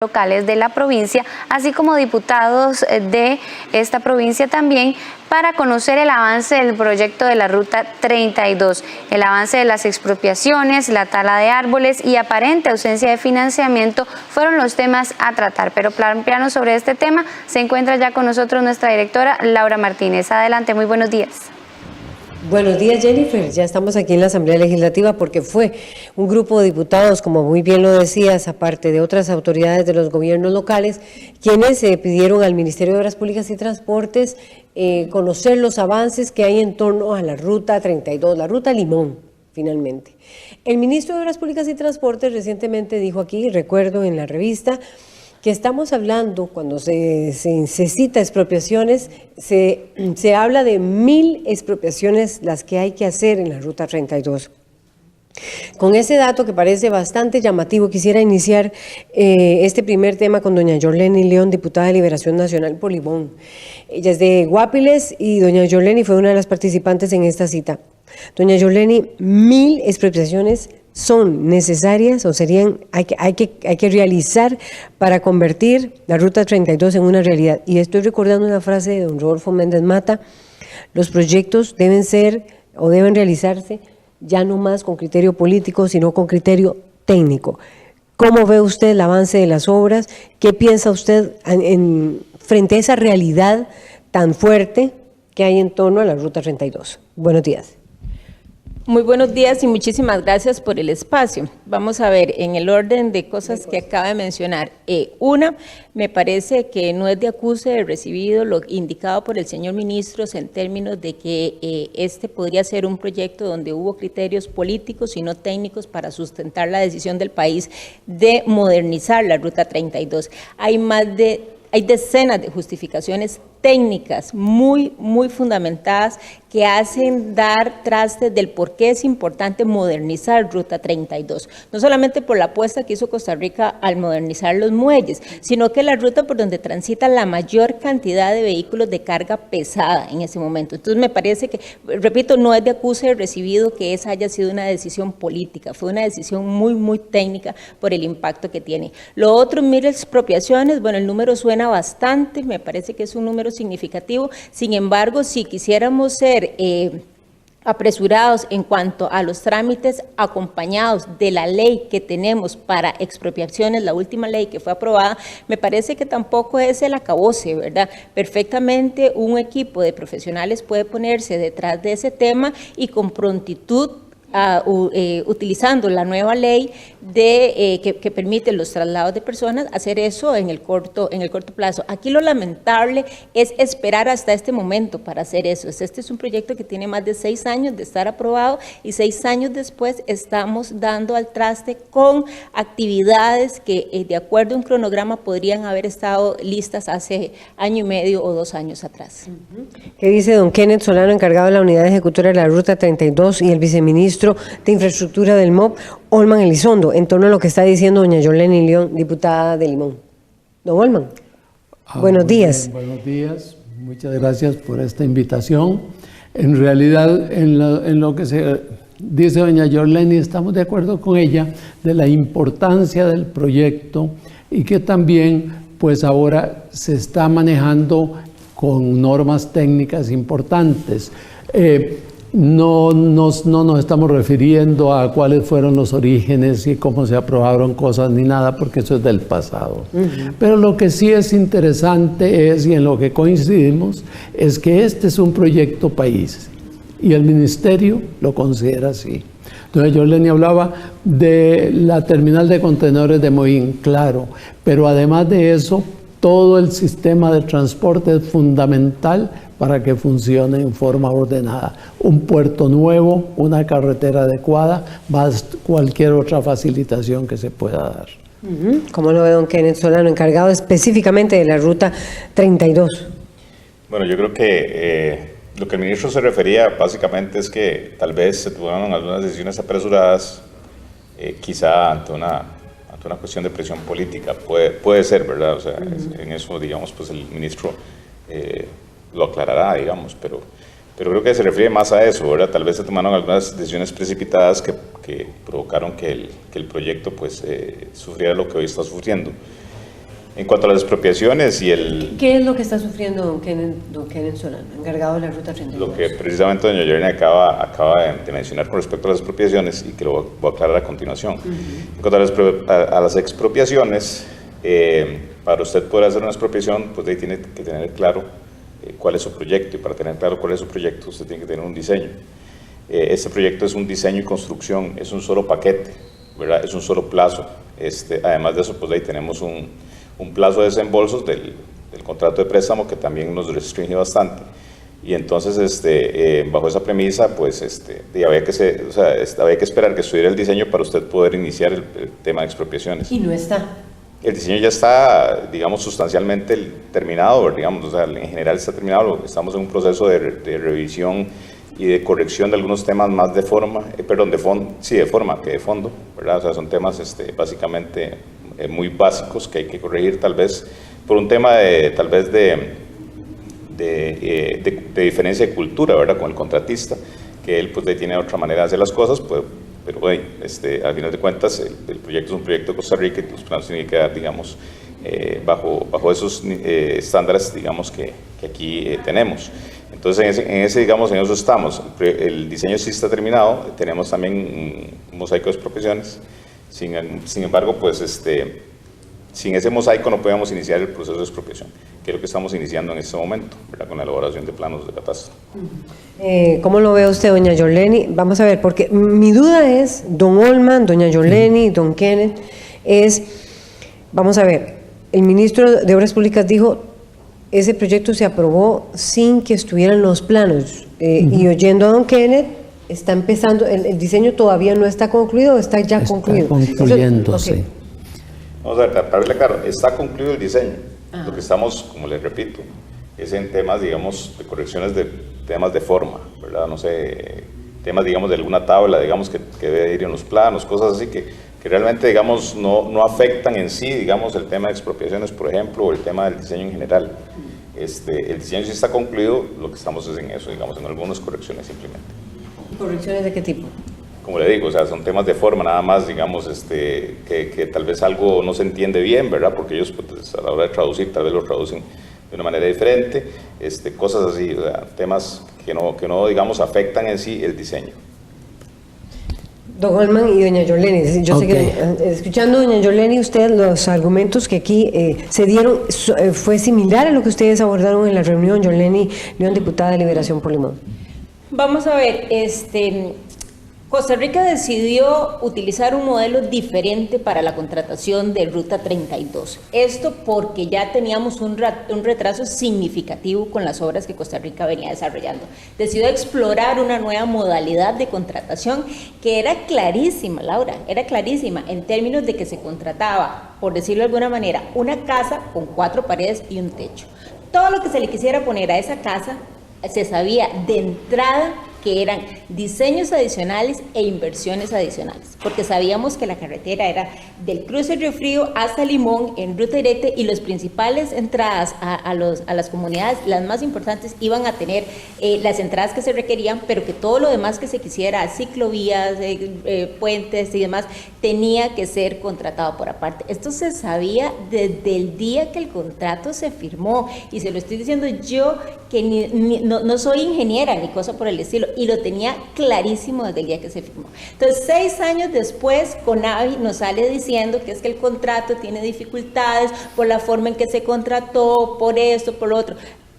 locales de la provincia, así como diputados de esta provincia también, para conocer el avance del proyecto de la Ruta 32, el avance de las expropiaciones, la tala de árboles y aparente ausencia de financiamiento fueron los temas a tratar. Pero para ampliarnos sobre este tema, se encuentra ya con nosotros nuestra directora Laura Martínez. Adelante, muy buenos días. Buenos días, Jennifer. Ya estamos aquí en la Asamblea Legislativa porque fue un grupo de diputados, como muy bien lo decías, aparte de otras autoridades de los gobiernos locales, quienes pidieron al Ministerio de Obras Públicas y Transportes conocer los avances que hay en torno a la Ruta 32, la Ruta Limón, finalmente. El ministro de Obras Públicas y Transportes recientemente dijo aquí, recuerdo en la revista, que estamos hablando, cuando se cita expropiaciones, se habla de 1000 expropiaciones las que hay que hacer en la Ruta 32. Con ese dato que parece bastante llamativo, quisiera iniciar este primer tema con doña Yorleni León, diputada de Liberación Nacional por Limón. Ella es de Guapiles y doña Yorleni fue una de las participantes en esta cita. Doña Yorleni, 1000 expropiaciones son necesarias o hay que realizar para convertir la Ruta 32 en una realidad. Y estoy recordando una frase de don Rodolfo Méndez Mata: los proyectos deben ser o deben realizarse ya no más con criterio político, sino con criterio técnico. ¿Cómo ve usted el avance de las obras? ¿Qué piensa usted frente a esa realidad tan fuerte que hay en torno a la Ruta 32? Buenos días. Muy buenos días y muchísimas gracias por el espacio. Vamos a ver, en el orden de cosas que acaba de mencionar. Una, me parece que no es de acuse de recibido lo indicado por el señor ministro en términos de que este podría ser un proyecto donde hubo criterios políticos y no técnicos para sustentar la decisión del país de modernizar la Ruta 32. Hay decenas de justificaciones técnicas muy fundamentadas que hacen dar traste del por qué es importante modernizar Ruta 32. No solamente por la apuesta que hizo Costa Rica al modernizar los muelles, sino que la ruta por donde transita la mayor cantidad de vehículos de carga pesada en ese momento. Entonces me parece que, repito, no es de acuse de recibido que esa haya sido una decisión política, fue una decisión muy técnica por el impacto que tiene. Lo otro, 1000 expropiaciones, bueno, el número suena bastante, me parece que es un número significativo. Sin embargo, si quisiéramos ser apresurados en cuanto a los trámites acompañados de la ley que tenemos para expropiaciones, la última ley que fue aprobada, me parece que tampoco es el acabose, ¿verdad? Perfectamente un equipo de profesionales puede ponerse detrás de ese tema y con prontitud, utilizando la nueva ley que permite los traslados de personas, hacer eso en el corto plazo. Aquí lo lamentable es esperar hasta este momento para hacer eso. Este es un proyecto que tiene más de 6 años de estar aprobado y 6 años después estamos dando al traste con actividades que de acuerdo a un cronograma podrían haber estado listas hace año y medio o 2 años atrás. ¿Qué dice don Kenneth Solano, encargado de la unidad ejecutora de la Ruta 32 y el viceministro de Infraestructura del MOP, Olman Elizondo, en torno a lo que está diciendo doña Yorleni León, diputada de Limón? Don Olman, buenos días. Buenos días, muchas gracias por esta invitación. En realidad, en lo que se dice doña Yorleni, estamos de acuerdo con ella de la importancia del proyecto y que también, pues ahora se está manejando con normas técnicas importantes. No nos estamos refiriendo a cuáles fueron los orígenes y cómo se aprobaron cosas ni nada, porque eso es del pasado. Pero lo que sí es interesante es, y en lo que coincidimos, es que este es un proyecto país y el ministerio lo considera así. Entonces Yorleni hablaba de la terminal de contenedores de Moín, claro, pero además de eso, todo el sistema de transporte es fundamental para que funcione en forma ordenada. Un puerto nuevo, una carretera adecuada, más cualquier otra facilitación que se pueda dar. ¿Cómo lo ve don Kenneth Solano, encargado específicamente de la Ruta 32? Bueno, yo creo que lo que el ministro se refería básicamente es que tal vez se tomaron algunas decisiones apresuradas, quizá ante una cuestión de presión política. Puede ser, ¿verdad? O sea, en eso, digamos, pues el ministro lo aclarará, digamos, pero creo que se refiere más a eso, ¿verdad? Tal vez se tomaron algunas decisiones precipitadas que provocaron que el proyecto pues sufriera lo que hoy está sufriendo. En cuanto a las expropiaciones y el... ¿Qué es lo que está sufriendo don Kenneth Solano, encargado de la Ruta 32? Lo que precisamente doña Yorleni acaba de mencionar con respecto a las expropiaciones y que lo voy a aclarar a continuación. En cuanto a las expropiaciones, para usted poder hacer una expropiación, pues ahí tiene que tener claro cuál es su proyecto, y para tener claro cuál es su proyecto usted tiene que tener un diseño. Este proyecto es un diseño y construcción, es un solo paquete, ¿verdad? Es un solo plazo. Además de eso, pues ahí tenemos un plazo de desembolsos del contrato de préstamo que también nos restringe bastante. Y entonces, bajo esa premisa, pues había que esperar que estuviera el diseño para usted poder iniciar el tema de expropiaciones. Y no está. El diseño ya está, digamos, sustancialmente terminado, digamos, o sea, en general está terminado. Estamos en un proceso de revisión y de corrección de algunos temas más de forma, de forma que de fondo, ¿verdad? O sea, son temas básicamente muy básicos que hay que corregir, tal vez por un tema de diferencia de cultura, ¿verdad? Con el contratista, que él pues tiene otra manera de hacer las cosas, pues, pero bueno, al final de cuentas el proyecto es un proyecto de Costa Rica y los planos tienen que quedar, digamos, bajo esos estándares, digamos, que aquí tenemos. Entonces, en eso estamos. El diseño sí está terminado, tenemos también un mosaico de expropiaciones. Sin embargo, pues, sin ese mosaico no podemos iniciar el proceso de expropiación, que es lo que estamos iniciando en este momento, ¿verdad? Con la elaboración de planos de catastro. ¿Cómo lo ve usted, doña Yorleni? Vamos a ver, porque mi duda es, don Olman, doña Yorleni, don Kenneth, vamos a ver, el ministro de Obras Públicas dijo, ese proyecto se aprobó sin que estuvieran los planos, y oyendo a don Kenneth, está empezando, el diseño todavía no está concluido, o está ya concluido. Está concluyéndose. Okay. Vamos a ver, para verle claro, está concluido el diseño. Lo que estamos, como les repito, es en temas, digamos, de correcciones de temas de forma, ¿verdad? No sé, temas, digamos, de alguna tabla, digamos, que debe ir en los planos, cosas así que realmente, digamos, no afectan en sí, digamos, el tema de expropiaciones, por ejemplo, o el tema del diseño en general. El diseño sí está concluido, lo que estamos es en eso, digamos, en algunas correcciones simplemente. ¿Correcciones de qué tipo? Como le digo, o sea, son temas de forma nada más, digamos, que tal vez algo no se entiende bien, ¿verdad? Porque ellos, pues, a la hora de traducir, tal vez lo traducen de una manera diferente, cosas así, o sea, temas que no, digamos, afectan en sí el diseño. Don Olman y doña Yorleni, yo sé que escuchando doña Yorleni, usted los argumentos que aquí se dieron, ¿fue similar a lo que ustedes abordaron en la reunión, Yorleni León, diputada de Liberación por Limón? Vamos a ver, Costa Rica decidió utilizar un modelo diferente para la contratación de Ruta 32. Esto porque ya teníamos un retraso significativo con las obras que Costa Rica venía desarrollando. Decidió explorar una nueva modalidad de contratación que era clarísima, Laura, era clarísima en términos de que se contrataba, por decirlo de alguna manera, una casa con 4 paredes y un techo. Todo lo que se le quisiera poner a esa casa se sabía de entrada que eran diseños adicionales e inversiones adicionales, porque sabíamos que la carretera era del cruce Río Frío hasta Limón en ruta directa y las principales entradas a las comunidades, las más importantes, iban a tener las entradas que se requerían, pero que todo lo demás que se quisiera, ciclovías, puentes y demás, tenía que ser contratado por aparte. Esto se sabía desde el día que el contrato se firmó, y se lo estoy diciendo yo, que no soy ingeniera ni cosa por el estilo, y lo tenía clarísimo desde el día que se firmó. Entonces, 6 años después, CONAVI nos sale diciendo que es que el contrato tiene dificultades por la forma en que se contrató, por esto, por lo otro.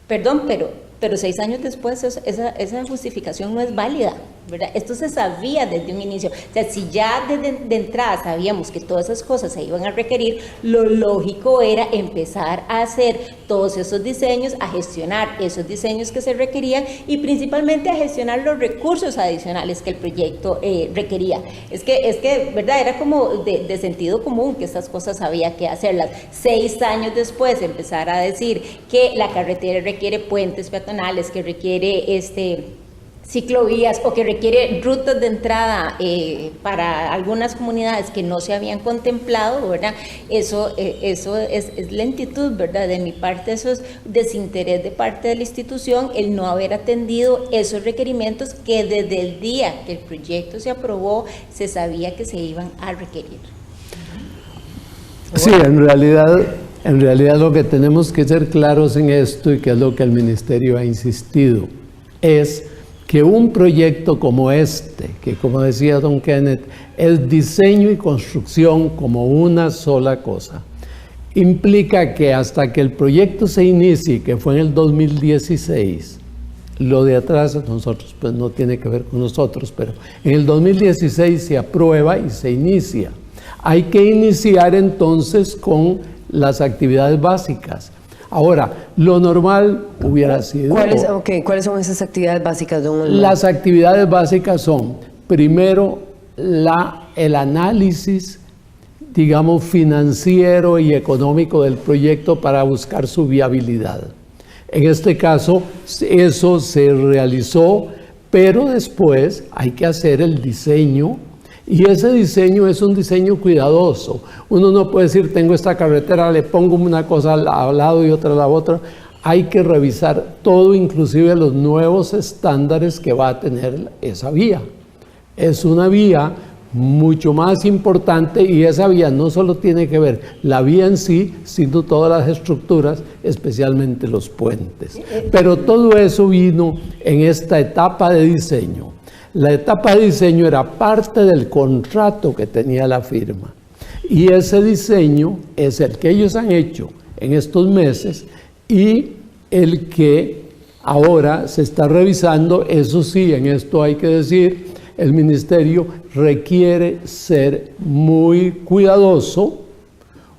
Perdón, pero 6 años después esa justificación no es válida, ¿verdad? Esto se sabía desde un inicio. O sea, si ya de entrada sabíamos que todas esas cosas se iban a requerir, lo lógico era empezar a hacer todos esos diseños, a gestionar esos diseños que se requerían y principalmente a gestionar los recursos adicionales que el proyecto requería. Es que, ¿verdad? Era como de sentido común que estas cosas había que hacerlas. 6 años después empezar a decir que la carretera requiere puentes peatonales, que requiere ciclovías o que requiere rutas de entrada para algunas comunidades que no se habían contemplado, ¿verdad? Eso es lentitud, ¿verdad? De mi parte, eso es desinterés de parte de la institución, el no haber atendido esos requerimientos que desde el día que el proyecto se aprobó se sabía que se iban a requerir. Sí, en realidad En realidad lo que tenemos que ser claros en esto, y que es lo que el Ministerio ha insistido, es que un proyecto como este, que como decía don Kenneth, es diseño y construcción como una sola cosa, implica que hasta que el proyecto se inicie, que fue en el 2016, lo de atrás nosotros pues no tiene que ver con nosotros, pero en el 2016 se aprueba y se inicia. Hay que iniciar entonces con las actividades básicas. Ahora, lo normal hubiera sido... ¿Cuáles son esas actividades básicas, don Olman? Las actividades básicas son, primero, el análisis, digamos, financiero y económico del proyecto para buscar su viabilidad. En este caso, eso se realizó, pero después hay que hacer el diseño, y ese diseño es un diseño cuidadoso. Uno no puede decir, tengo esta carretera, le pongo una cosa al lado y otra a la otra. Hay que revisar todo, inclusive los nuevos estándares que va a tener esa vía. Es una vía mucho más importante, y esa vía no solo tiene que ver la vía en sí, sino todas las estructuras, especialmente los puentes. Pero todo eso vino en esta etapa de diseño. La etapa de diseño era parte del contrato que tenía la firma, y ese diseño es el que ellos han hecho en estos meses y el que ahora se está revisando. Eso sí, en esto hay que decir, el Ministerio requiere ser muy cuidadoso.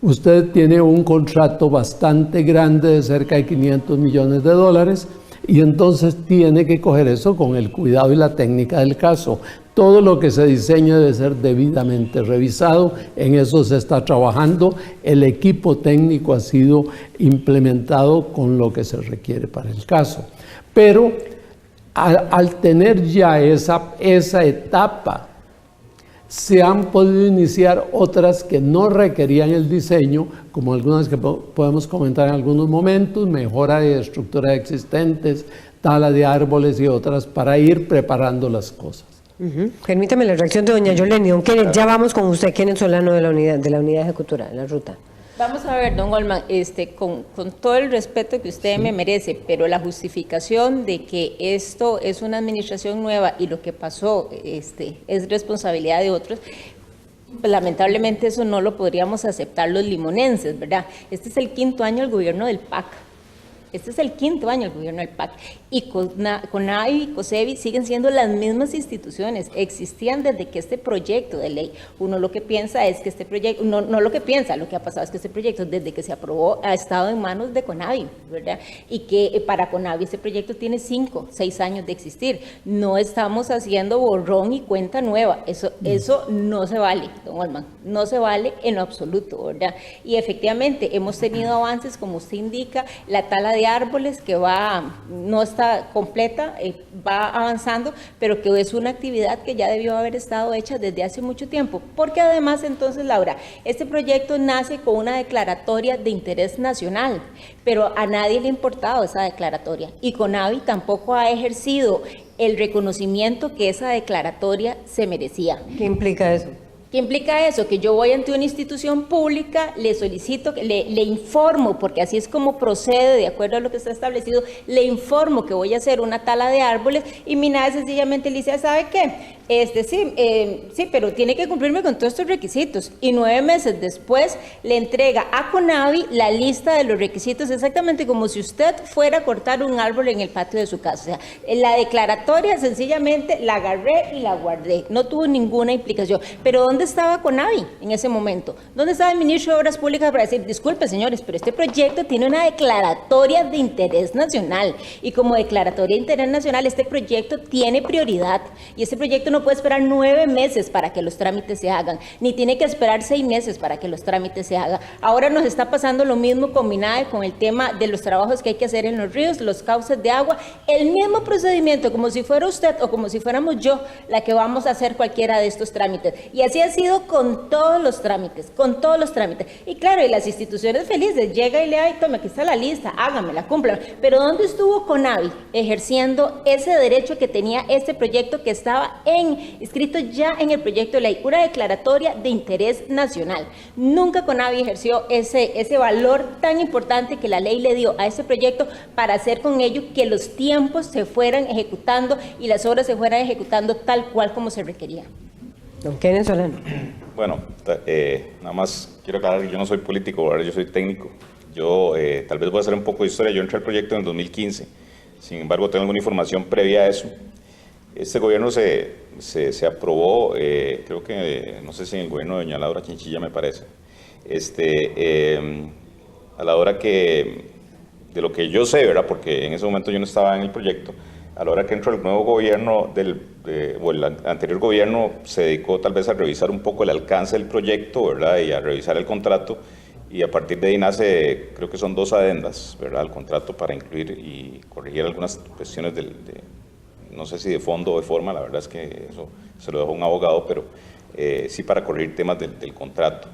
Usted tiene un contrato bastante grande de cerca de $500 millones, y entonces tiene que coger eso con el cuidado y la técnica del caso. Todo lo que se diseña debe ser debidamente revisado. En eso se está trabajando. El equipo técnico ha sido implementado con lo que se requiere para el caso. Pero al tener ya esa etapa, se han podido iniciar otras que no requerían el diseño, como algunas que podemos comentar en algunos momentos: mejora de estructuras existentes, tala de árboles y otras, para ir preparando las cosas. Permítame la reacción de doña Yoleni. Don Kenneth, ya vamos con usted, Kenneth Solano, de la unidad ejecutora de la ruta. Vamos a ver, don Olman, con todo el respeto que usted me merece, pero la justificación de que esto es una administración nueva y lo que pasó es responsabilidad de otros, lamentablemente eso no lo podríamos aceptar los limonenses, ¿verdad? Este es el 5º año del gobierno del PAC. Este es el 5º año del gobierno del PAC, y CONAVI y COSEBI siguen siendo las mismas instituciones, existían desde que este proyecto de ley, uno lo que piensa es que este proyecto, no lo que piensa, lo que ha pasado es que este proyecto desde que se aprobó ha estado en manos de CONAVI, ¿verdad? Y que para CONAVI este proyecto tiene 5, 6 años de existir. No estamos haciendo borrón y cuenta nueva, eso no se vale, don Olman, no se vale en lo absoluto, ¿verdad? Y efectivamente hemos tenido avances, como usted indica, la tala de árboles que no está completa, va avanzando, pero que es una actividad que ya debió haber estado hecha desde hace mucho tiempo, porque además entonces, Laura, este proyecto nace con una declaratoria de interés nacional, pero a nadie le ha importado esa declaratoria, y CONAVI tampoco ha ejercido el reconocimiento que esa declaratoria se merecía. ¿Qué implica eso? ¿Qué implica eso? Que yo voy ante una institución pública, le solicito, le informo, porque así es como procede, de acuerdo a lo que está establecido, le informo que voy a hacer una tala de árboles, y MINADE sencillamente le dice, ¿sabe qué? Sí, pero tiene que cumplirme con todos estos requisitos, y 9 meses después le entrega a CONAVI la lista de los requisitos, exactamente como si usted fuera a cortar un árbol en el patio de su casa. O sea, la declaratoria sencillamente la agarré y la guardé, no tuvo ninguna implicación. Pero ¿dónde estaba CONAVI en ese momento? ¿Dónde estaba el ministro de Obras Públicas para decir, disculpe señores, pero este proyecto tiene una declaratoria de interés nacional, y como declaratoria de interés nacional este proyecto tiene prioridad, y este proyecto no puede esperar 9 meses para que los trámites se hagan, ni tiene que esperar 6 meses para que los trámites se hagan? Ahora nos está pasando lo mismo con MINADE, con el tema de los trabajos que hay que hacer en los ríos, los cauces de agua, el mismo procedimiento, como si fuera usted o como si fuéramos yo la que vamos a hacer cualquiera de estos trámites. Y así ha sido con todos los trámites, Y claro, y las instituciones felices, llega y le ay, tome, aquí está la lista, hágamela, cúmplala. Pero ¿dónde estuvo CONAVI ejerciendo ese derecho que tenía este proyecto que estaba en escrito ya en el proyecto de ley, una declaratoria de interés nacional. Nunca CONAVI ejerció ese valor tan importante que la ley le dio a ese proyecto para hacer con ello que los tiempos se fueran ejecutando y las obras se fueran ejecutando tal cual como se requería. Don Kenneth Solano. Bueno, nada más quiero aclarar que yo no soy político, ¿verdad? Yo soy técnico. Yo tal vez voy a hacer un poco de historia. Yo entré al proyecto en el 2015, sin embargo tengo alguna información previa a eso. Este gobierno se aprobó, creo que, no sé si en el gobierno de doña Laura Chinchilla me parece, a la hora que, de lo que yo sé, ¿verdad? Porque en ese momento yo no estaba en el proyecto, a la hora que entró el nuevo gobierno, o el anterior gobierno se dedicó tal vez a revisar un poco el alcance del proyecto, ¿verdad? Y a revisar el contrato, y a partir de ahí nace, creo que son 2 adendas, ¿verdad? Al contrato para incluir y corregir algunas cuestiones no sé si de fondo o de forma, la verdad es que eso se lo dejo a un abogado, pero sí para corregir temas del contrato.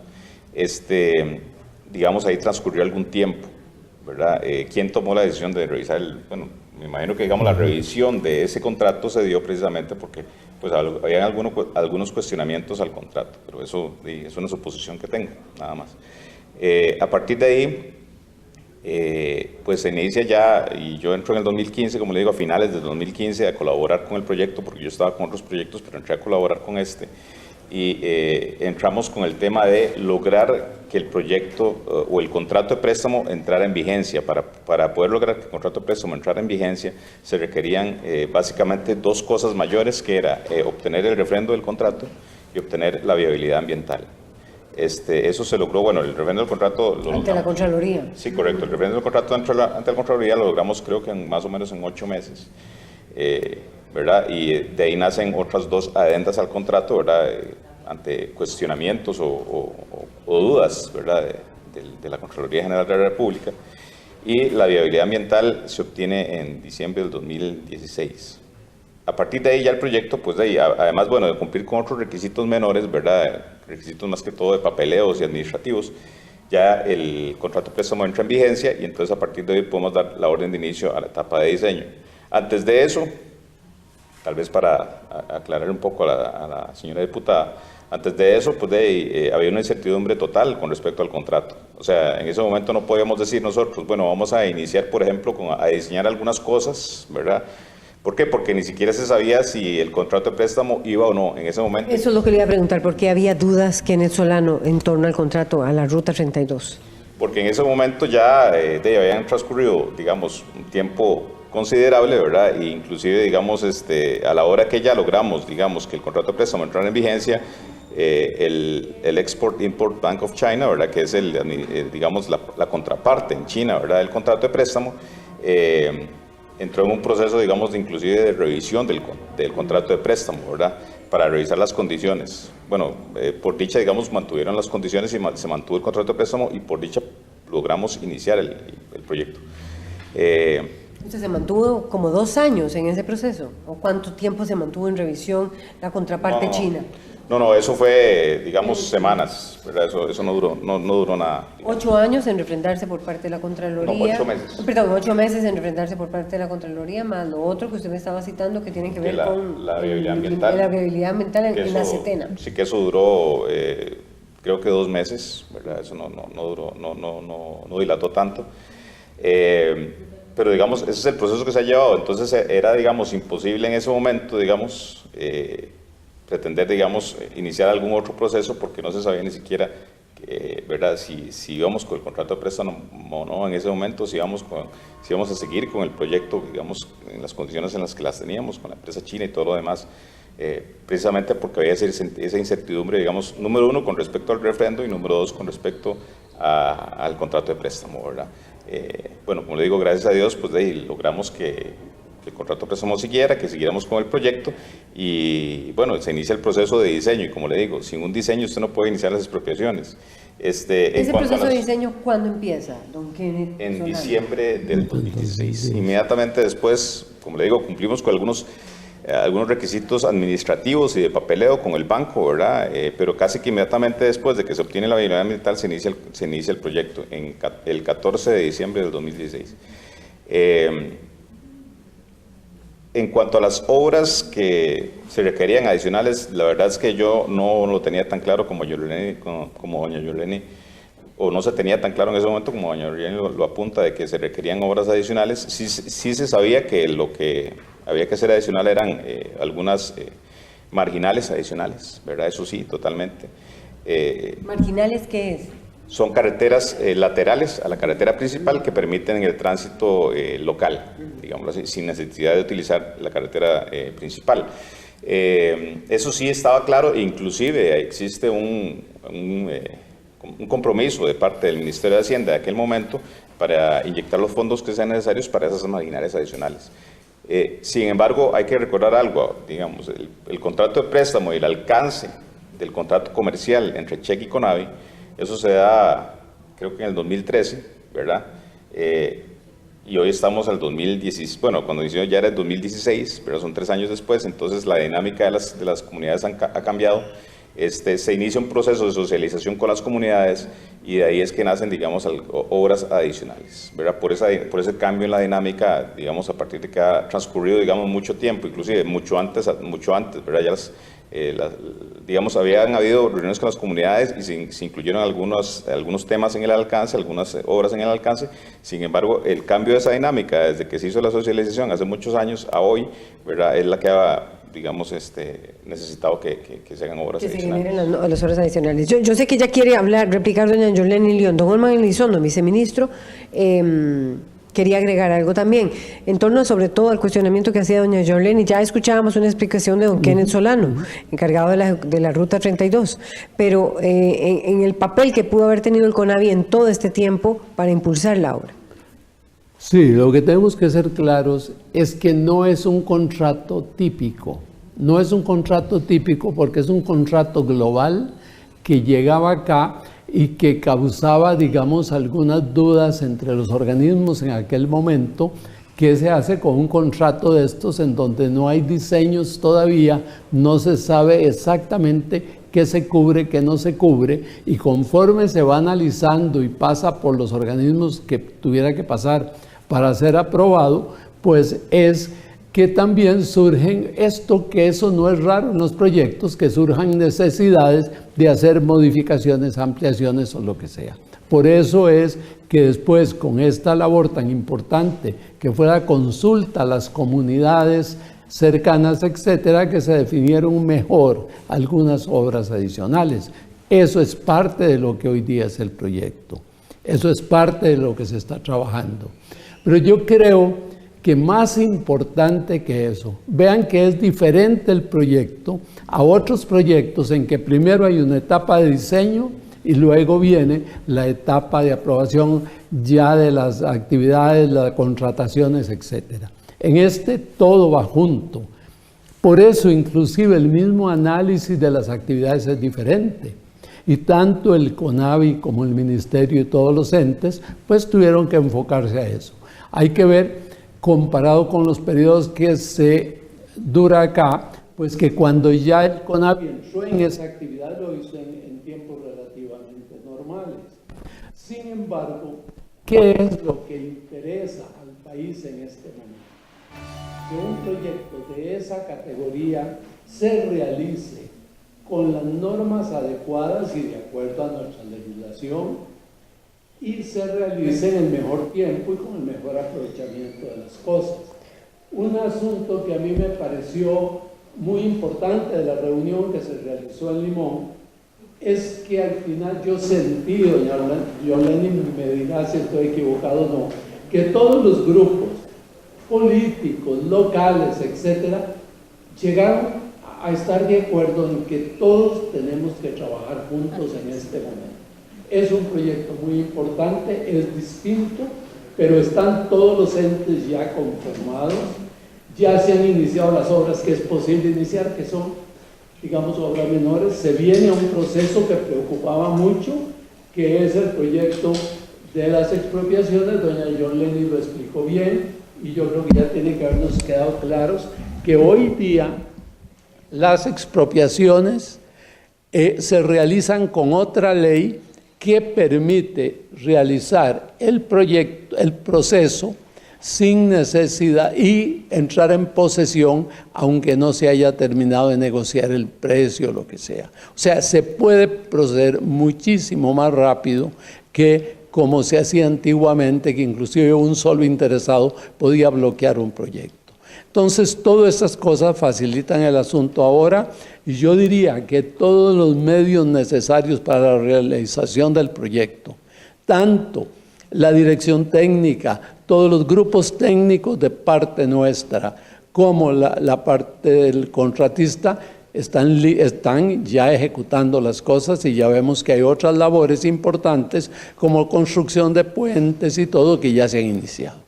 Digamos, ahí transcurrió algún tiempo, ¿verdad? ¿Quién tomó la decisión de revisar bueno, me imagino que, digamos, la revisión de ese contrato se dio precisamente porque pues habían algunos cuestionamientos al contrato, pero eso es una suposición que tengo, nada más. A partir de ahí, pues se inicia ya, y yo entro en el 2015, como le digo, a finales del 2015, a colaborar con el proyecto, porque yo estaba con otros proyectos, pero entré a colaborar con y entramos con el tema de lograr que el proyecto o el contrato de préstamo entrara en vigencia. Para poder lograr que el contrato de préstamo entrara en vigencia, se requerían básicamente 2 cosas mayores, que era obtener el refrendo del contrato y obtener la viabilidad ambiental. Eso se logró, bueno, el refrendo del contrato... Ante la Contraloría. Sí, correcto. El refrendo del contrato ante la Contraloría lo logramos, creo que más o menos en 8 meses. ¿Verdad? Y de ahí nacen otras 2 adendas al contrato, ¿verdad? Ante cuestionamientos o dudas, ¿verdad? De la Contraloría General de la República. Y la viabilidad ambiental se obtiene en diciembre del 2016. A partir de ahí ya el proyecto, pues de ahí, además, bueno, de cumplir con otros requisitos menores, ¿verdad? Requisitos más que todo de papeleos y administrativos, ya el contrato de préstamo entra en vigencia y entonces a partir de ahí podemos dar la orden de inicio a la etapa de diseño. Antes de eso, tal vez para aclarar un poco a la señora diputada, antes de eso, pues había una incertidumbre total con respecto al contrato. O sea, en ese momento no podíamos decir nosotros, bueno, vamos a iniciar, por ejemplo, a diseñar algunas cosas, ¿verdad? ¿Por qué? Porque ni siquiera se sabía si el contrato de préstamo iba o no en ese momento. Eso es lo que le iba a preguntar, ¿por qué había dudas, Kenneth Solano, en torno al contrato, a la Ruta 32? Porque en ese momento ya habían transcurrido, digamos, un tiempo considerable, ¿verdad? E inclusive, digamos, a la hora que ya logramos, digamos, que el contrato de préstamo entrara en vigencia, el Export-Import Bank of China, ¿verdad? Que es digamos, la contraparte en China, ¿verdad? Del contrato de préstamo, entró en un proceso, digamos, inclusive de revisión del contrato de préstamo, ¿verdad? Para revisar las condiciones. Bueno, por dicha, digamos, mantuvieron las condiciones y se mantuvo el contrato de préstamo y por dicha logramos iniciar el proyecto. Entonces, ¿se mantuvo como 2 años en ese proceso? ¿O cuánto tiempo se mantuvo en revisión la contraparte china? No, eso fue, digamos, semanas, ¿verdad? Eso no duró nada. 8 años en refrendarse por parte de la Contraloría. No, 8 meses. Perdón, 8 meses en refrendarse por parte de la Contraloría, más lo otro que usted me estaba citando que tiene que ver con la viabilidad ambiental. La viabilidad ambiental en la CETENA. Sí, que eso duró, creo que 2 meses, ¿verdad? Eso no duró, no dilató tanto. Pero, digamos, ese es el proceso que se ha llevado. Entonces, era, digamos, imposible en ese momento, digamos, pretender, digamos, iniciar algún otro proceso porque no se sabía ni siquiera, ¿verdad? Si íbamos con el contrato de préstamo o no en ese momento, si íbamos a seguir con el proyecto, digamos, en las condiciones en las que las teníamos, con la empresa china y todo lo demás, precisamente porque había esa incertidumbre, digamos, número 1 con respecto al refrendo y número 2 con respecto al contrato de préstamo, ¿verdad? Bueno, como le digo, gracias a Dios, pues de ahí logramos que el contrato de préstamo siguiera, que siguiéramos con el proyecto y, bueno, se inicia el proceso de diseño y, como le digo, sin un diseño usted no puede iniciar las expropiaciones. ¿Ese proceso de diseño cuándo empieza, don Kenneth Solano? En diciembre del 2016. Inmediatamente después, como le digo, cumplimos con algunos requisitos administrativos y de papeleo con el banco, ¿verdad? Pero casi que inmediatamente después de que se obtiene la viabilidad ambiental se inicia el proyecto, el 14 de diciembre del 2016. En cuanto a las obras que se requerían adicionales, la verdad es que yo no lo tenía tan claro como doña Yoleni, o no se tenía tan claro en ese momento como doña Yoleni lo apunta, de que se requerían obras adicionales. Sí se sabía que lo que había que hacer adicional eran algunas marginales adicionales, ¿verdad? Eso sí, totalmente. ¿Marginales qué es? Son carreteras laterales a la carretera principal que permiten el tránsito local, digámoslo así, sin necesidad de utilizar la carretera principal. Eso sí estaba claro, inclusive existe un compromiso de parte del Ministerio de Hacienda de aquel momento para inyectar los fondos que sean necesarios para esas marginales adicionales. Sin embargo, hay que recordar algo, digamos, el contrato de préstamo y el alcance del contrato comercial entre Check y Conavi, eso se da, creo que en el 2013, ¿verdad? Y hoy estamos al 2016, bueno, cuando inició ya era el 2016, pero son 3 años después, entonces la dinámica de las comunidades ha cambiado. Se inicia un proceso de socialización con las comunidades y de ahí es que nacen, digamos, obras adicionales, ¿verdad? Por ese cambio en la dinámica, digamos, a partir de que ha transcurrido, digamos, mucho tiempo, inclusive mucho antes, ¿verdad? Ya digamos, habían habido reuniones con las comunidades y se incluyeron algunos temas en el alcance, algunas obras en el alcance. Sin embargo, el cambio de esa dinámica desde que se hizo la socialización hace muchos años a hoy, ¿verdad? Es la que ha, digamos, necesitado que se hagan obras adicionales. Que se generen las obras adicionales. Yo sé que ella quiere replicar doña Yoleni León. Don Olman Elizondo, viceministro, quería agregar algo también, en torno sobre todo al cuestionamiento que hacía doña Yoleni. Ya escuchábamos una explicación de don Kenneth Solano, encargado de la Ruta 32, pero en el papel que pudo haber tenido el CONAVI en todo este tiempo para impulsar la obra. Sí, lo que tenemos que ser claros es que no es un contrato típico, no es un contrato típico porque es un contrato global que llegaba acá y que causaba, digamos, algunas dudas entre los organismos en aquel momento. ¿Qué se hace con un contrato de estos en donde no hay diseños todavía? No se sabe exactamente qué se cubre, qué no se cubre, y conforme se va analizando y pasa por los organismos que tuviera que pasar para ser aprobado, pues es que también surgen que eso no es raro en los proyectos, que surjan necesidades de hacer modificaciones, ampliaciones o lo que sea. Por eso es que después, con esta labor tan importante, que fue la consulta a las comunidades cercanas, etcétera, que se definieron mejor algunas obras adicionales. Eso es parte de lo que hoy día es el proyecto. Eso es parte de lo que se está trabajando. Pero yo creo que más importante que eso, vean que es diferente el proyecto a otros proyectos en que primero hay una etapa de diseño y luego viene la etapa de aprobación ya de las actividades, las contrataciones, etc. En este todo va junto. Por eso inclusive el mismo análisis de las actividades es diferente. Y tanto el CONAVI como el Ministerio y todos los entes pues tuvieron que enfocarse a eso. Hay que ver, comparado con los periodos que se dura acá, pues que cuando ya el CONAVI entró en esa actividad lo hizo en tiempos relativamente normales. Sin embargo, ¿qué es lo que interesa al país en este momento? Que un proyecto de esa categoría se realice con las normas adecuadas y de acuerdo a nuestra legislación, y se realice en el mejor tiempo y con el mejor aprovechamiento de las cosas. Un asunto que a mí me pareció muy importante de la reunión que se realizó en Limón es que al final yo sentí, doña Yoleni me dirá si estoy equivocado o no, que todos los grupos políticos, locales, etcétera, llegaron a estar de acuerdo en que todos tenemos que trabajar juntos en este momento. Es un proyecto muy importante, es distinto, pero están todos los entes ya conformados, ya se han iniciado las obras que es posible iniciar, que son, digamos, obras menores. Se viene a un proceso que preocupaba mucho, que es el proyecto de las expropiaciones. Doña Yoleni lo explicó bien, y yo creo que ya tiene que habernos quedado claros que hoy día las expropiaciones se realizan con otra ley que permite realizar el proceso sin necesidad y entrar en posesión aunque no se haya terminado de negociar el precio o lo que sea. O sea, se puede proceder muchísimo más rápido que como se hacía antiguamente, que inclusive un solo interesado podía bloquear un proyecto. Entonces, todas estas cosas facilitan el asunto ahora y yo diría que todos los medios necesarios para la realización del proyecto, tanto la dirección técnica, todos los grupos técnicos de parte nuestra, como la parte del contratista, están ya ejecutando las cosas y ya vemos que hay otras labores importantes como construcción de puentes y todo que ya se han iniciado.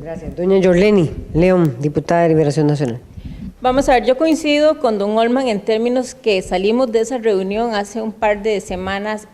Gracias. Doña Yorleni León, diputada de Liberación Nacional. Vamos a ver, yo coincido con don Olman en términos que salimos de esa reunión hace un par de semanas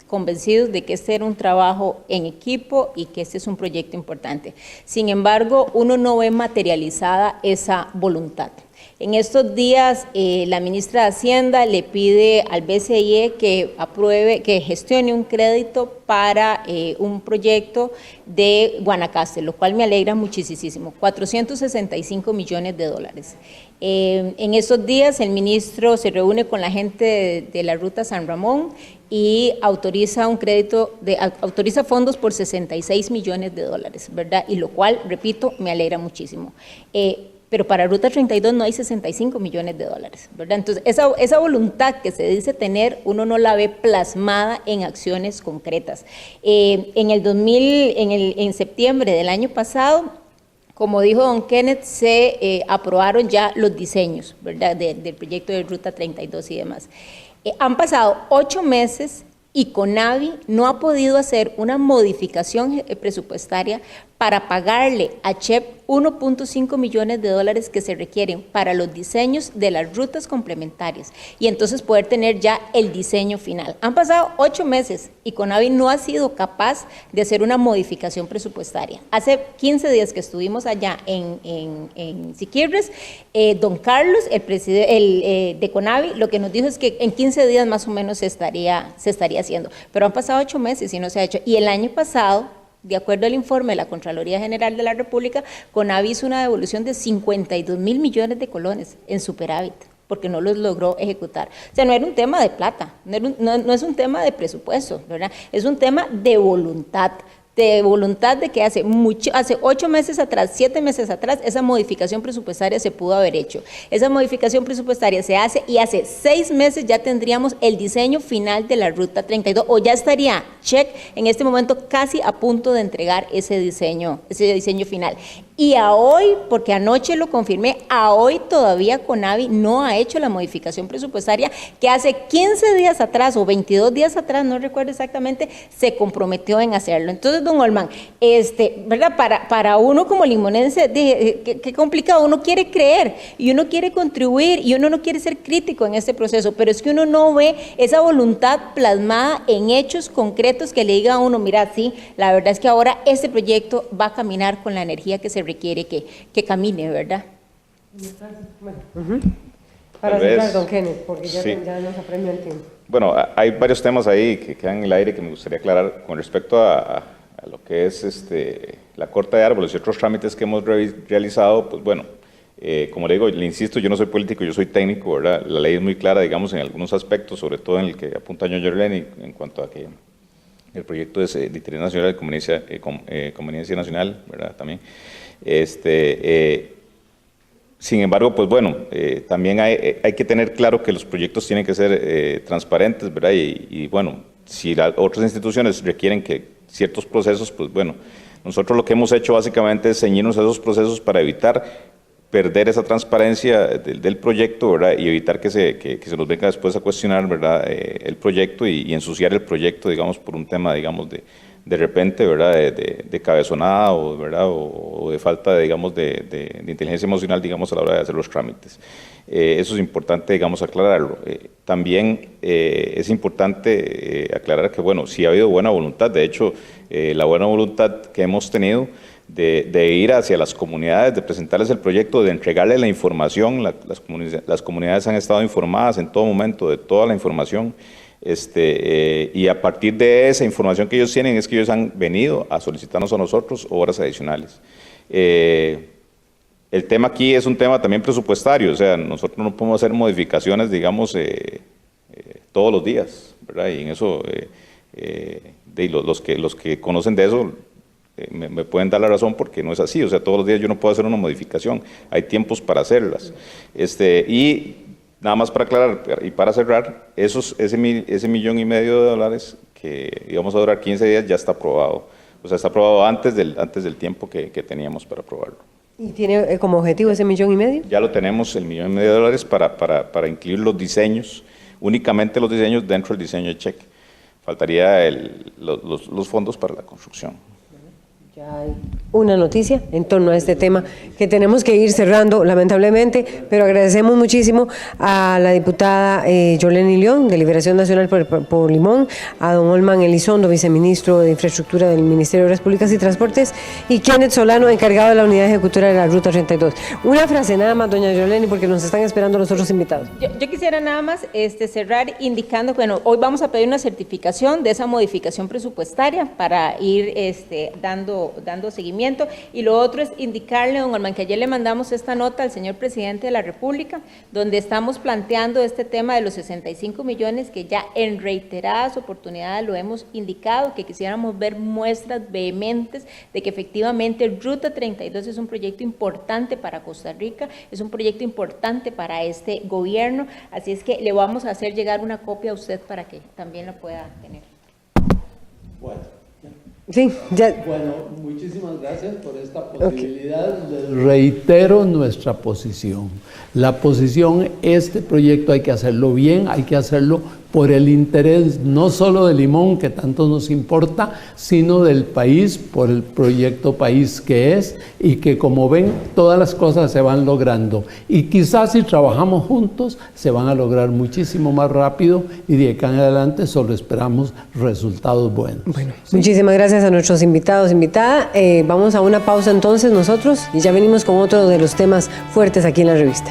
convencidos de que este era un trabajo en equipo y que este es un proyecto importante. Sin embargo, uno no ve materializada esa voluntad. En estos días, la ministra de Hacienda le pide al BCIE que apruebe, que gestione un crédito para un proyecto de Guanacaste, lo cual me alegra muchísimo, 465 millones de dólares. En estos días, el ministro se reúne con la gente de la Ruta San Ramón y autoriza un crédito, autoriza fondos por 66 millones de dólares, ¿verdad? Y lo cual, repito, me alegra muchísimo. Pero para Ruta 32 no hay 65 millones de dólares, ¿verdad? Entonces, esa voluntad que se dice tener, uno no la ve plasmada en acciones concretas. En septiembre del año pasado, como dijo don Kenneth, se aprobaron ya los diseños, ¿verdad?, del proyecto de Ruta 32 y demás. Han pasado 8 meses y CONAVI no ha podido hacer una modificación presupuestaria para pagarle a CHEP 1.5 millones de dólares que se requieren para los diseños de las rutas complementarias y entonces poder tener ya el diseño final. Han pasado 8 meses y CONAVI no ha sido capaz de hacer una modificación presupuestaria. Hace 15 días que estuvimos allá en Siquirres, don Carlos, el presidente de CONAVI, lo que nos dijo es que en 15 días más o menos se estaría haciendo, pero han pasado 8 meses y no se ha hecho. Y el año pasado, de acuerdo al informe de la Contraloría General de la República, CONAVI hizo una devolución de 52 mil millones de colones en superávit, porque no los logró ejecutar. O sea, no era un tema de plata, no es un tema de presupuesto, ¿verdad? Es un tema de voluntad de que hace 8 meses atrás, 7 meses atrás, esa modificación presupuestaria se pudo haber hecho. Esa modificación presupuestaria se hace y hace 6 meses ya tendríamos el diseño final de la Ruta 32 o ya estaría check en este momento casi a punto de entregar ese diseño final. Y a hoy, porque anoche lo confirmé, a hoy todavía CONAVI no ha hecho la modificación presupuestaria que hace 15 días atrás o 22 días atrás, no recuerdo exactamente, se comprometió en hacerlo. Entonces, don Olman, ¿verdad? Para uno como limonense, qué complicado, uno quiere creer y uno quiere contribuir y uno no quiere ser crítico en este proceso, pero es que uno no ve esa voluntad plasmada en hechos concretos que le diga a uno, mira, sí, la verdad es que ahora este proyecto va a caminar con la energía que se requiere que camine, ¿verdad? Para cerrar, don Kenneth, porque ya nos apremia el tiempo. Bueno, hay varios temas ahí que quedan en el aire que me gustaría aclarar con respecto a lo que es la corta de árboles y otros trámites que hemos realizado. Pues bueno, como le digo, le insisto, yo no soy político, yo soy técnico, ¿verdad? La ley es muy clara, digamos, en algunos aspectos, sobre todo en el que apunta doña Yorleni, en cuanto a que el proyecto es de interés nacional, conveniencia nacional, ¿verdad? También. Sin embargo, pues bueno, también hay que tener claro que los proyectos tienen que ser transparentes, ¿verdad? Y bueno, si otras instituciones requieren que ciertos procesos, pues bueno, nosotros lo que hemos hecho básicamente es ceñirnos a esos procesos para evitar perder esa transparencia del proyecto, ¿verdad? Y evitar que se nos venga después a cuestionar, ¿verdad? El proyecto y ensuciar el proyecto, digamos, por un tema, digamos, de repente, ¿verdad? De cabezonada, o, ¿verdad? O de falta, digamos, de inteligencia emocional, digamos, a la hora de hacer los trámites. Eso es importante, digamos, aclararlo. También es importante aclarar que, bueno, sí ha habido buena voluntad. De hecho, la buena voluntad que hemos tenido de ir hacia las comunidades, de presentarles el proyecto, de entregarles la información. Las comunidades han estado informadas en todo momento de toda la información. Y a partir de esa información que ellos tienen es que ellos han venido a solicitarnos a nosotros obras adicionales. El tema aquí es un tema también presupuestario, o sea, nosotros no podemos hacer modificaciones, digamos, todos los días, ¿verdad? Y en eso, los que conocen de eso me pueden dar la razón porque no es así, o sea, todos los días yo no puedo hacer una modificación, hay tiempos para hacerlas. Y nada más para aclarar y para cerrar, ese $1,5 millones que íbamos a durar 15 días ya está aprobado, o sea, está aprobado antes del tiempo que teníamos para aprobarlo. ¿Y tiene como objetivo ese $1,5 millones? Ya lo tenemos, el $1,5 millones para incluir los diseños, únicamente los diseños dentro del diseño de cheque. Faltaría los fondos para la construcción. Ya hay una noticia en torno a este tema que tenemos que ir cerrando, lamentablemente, pero agradecemos muchísimo a la diputada Yorleni León, de Liberación Nacional por Limón, a don Olman Elizondo, viceministro de Infraestructura del Ministerio de Obras Públicas y Transportes, y Kenneth Solano, encargado de la Unidad Ejecutora de la Ruta 32. Una frase nada más, doña Yorleni, porque nos están esperando los otros invitados. Yo quisiera nada más cerrar indicando que hoy vamos a pedir una certificación de esa modificación presupuestaria para ir dando seguimiento, y lo otro es indicarle, don Olman, que ayer le mandamos esta nota al señor presidente de la República, donde estamos planteando este tema de los 65 millones que ya en reiteradas oportunidades lo hemos indicado, que quisiéramos ver muestras vehementes de que efectivamente Ruta 32 es un proyecto importante para Costa Rica, es un proyecto importante para este gobierno, así es que le vamos a hacer llegar una copia a usted para que también la pueda tener. Bueno. Sí, ya. Bueno, muchísimas gracias por esta posibilidad. Les reitero nuestra posición. La posición, este proyecto hay que hacerlo bien, hay que hacerlo por el interés no solo de Limón, que tanto nos importa, sino del país, por el proyecto país que es, y que como ven, todas las cosas se van logrando. Y quizás si trabajamos juntos, se van a lograr muchísimo más rápido, y de acá en adelante solo esperamos resultados buenos. Bueno, ¿sí? Muchísimas gracias a nuestros invitados, invitada. Vamos a una pausa entonces nosotros, y ya venimos con otro de los temas fuertes aquí en la revista.